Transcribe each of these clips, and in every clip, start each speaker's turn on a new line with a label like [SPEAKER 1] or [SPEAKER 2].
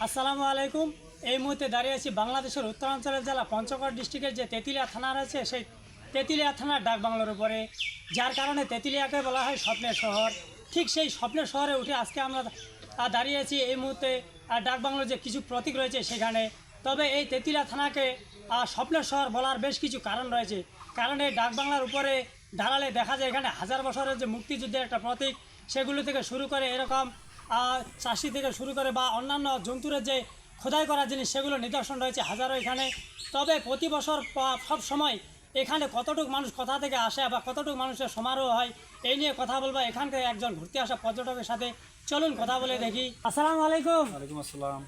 [SPEAKER 1] আসসালামু আলাইকুম। এই মুহূর্তে দাঁড়িয়ে আছি বাংলাদেশের উত্তরাঞ্চলের জেলা পঞ্চগড় ডিস্ট্রিক্টের যে তেঁতুলিয়া থানা রয়েছে সেই তেঁতুলিয়া থানার ডাকবাংলোর উপরে, যার কারণে তেঁতুলিয়াকে বলা হয় স্বপ্নের শহর। ঠিক সেই স্বপ্নের শহরে উঠে আজকে আমরা দাঁড়িয়ে আছি এই মুহূর্তে ডাকবাংলোর যে কিছু প্রতীক রয়েছে সেখানে। তবে এই তেঁতুলিয়া থানাকে স্বপ্নের শহর বলার বেশ কিছু কারণ রয়েছে। কারণ এই ডাকবাংলার উপরে দাঁড়ালে দেখা যায় এখানে হাজার বছরের যে মুক্তিযুদ্ধের একটা প্রতীক, সেগুলো থেকে শুরু করে এরকম চাষি থেকে শুরু করে বা অন্যান্য জন্তুরের যে খোদাই করা জিনিস সেগুলো নিদর্শন রয়েছে হাজারো এখানে। তবে প্রতি বছর সব সময় এখানে কতটুকু মানুষ কোথা থেকে আসে বা কতটুকু মানুষের সমারোহ হয় এই নিয়ে কথা বলবো এখানকার একজন ঘুরতে আসা পর্যটকের সাথে। চলুন কথা বলে দেখি। আসসালামু আলাইকুম।
[SPEAKER 2] ওয়ালাইকুম আসসালাম।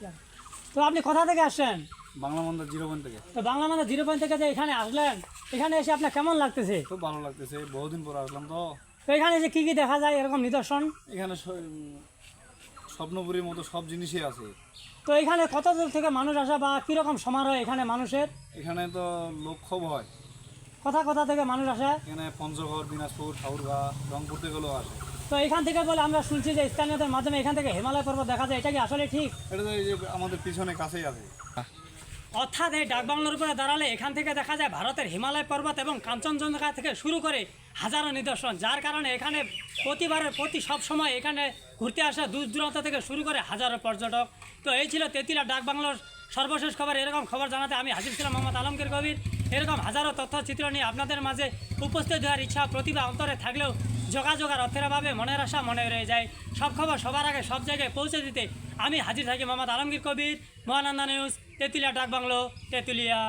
[SPEAKER 1] তো আপনি কোথা থেকে আসছেন?
[SPEAKER 2] বাংলা মন্দির 0 পয়েন্ট থেকে।
[SPEAKER 1] তো বাংলা মানে 0 পয়েন্ট থেকে যে এখানে আসলেন, এখানে এসে আপনার কেমন লাগতেছে?
[SPEAKER 2] খুব ভালো লাগতেছে, বহুদিন পর আসলাম তো।
[SPEAKER 1] তো এখানে যে কী কী দেখা যায় এরকম নিদর্শন?
[SPEAKER 2] এখানে স্বপ্নপুরীর মতো সব জিনিসই আছে।
[SPEAKER 1] তো এখানে কত দূর থেকে মানুষ আসে বা কীরকম সমারোহ এখানে মানুষের?
[SPEAKER 2] এখানে তো লোক খুব হয়।
[SPEAKER 1] কোথা থেকে মানুষ আসে?
[SPEAKER 2] এখানে পঞ্চগড়, দিনাজপুর, ঠাকুরগাঁ, রংপুর থেকেও আসে।
[SPEAKER 1] তো এখান থেকে বলে আমরা শুনছি যে স্থানীয়দের মাধ্যমে এখান থেকে হিমালয় পর্বত দেখা যায়, এটা কি আসলে ঠিক?
[SPEAKER 2] এটা তো এই যে আমাদের পিছনে কাছেই আছে।
[SPEAKER 1] অর্থাৎ এই ডাকবাংলোর উপরে দাঁড়ালে এখান থেকে দেখা যায় ভারতের হিমালয় পর্বত এবং কাঞ্চনজঙ্ঘা থেকে শুরু করে হাজারো নিদর্শন, যার কারণে এখানে প্রতি সব সময় এখানে ঘুরতে আসা দূর দূরান্ত থেকে শুরু করে হাজারো পর্যটক। তো এই ছিল তেঁতুলিয়া ডাকবাংলোর সর্বশেষ খবর। এরকম খবর জানাতে আমি হাজির ছিলাম মোহাম্মদ আলমগীর কবির। এরকম হাজারো তথ্যচিত্র নিয়ে আপনাদের মাঝে উপস্থিত হওয়ার ইচ্ছা প্রতিভা অন্তরে থাকলেও যোগাযোগ আর অর্থের অভাবে মনের আশা মনে রয়ে যায়। সব খবর সবার আগে সব জায়গায় পৌঁছে দিতে আমি হাজির থাকি মোহাম্মদ আলমগীর কবির, মহানন্দা নিউজ, তেঁতুলিয়া ডাকবাংলো, তেঁতুলিয়া।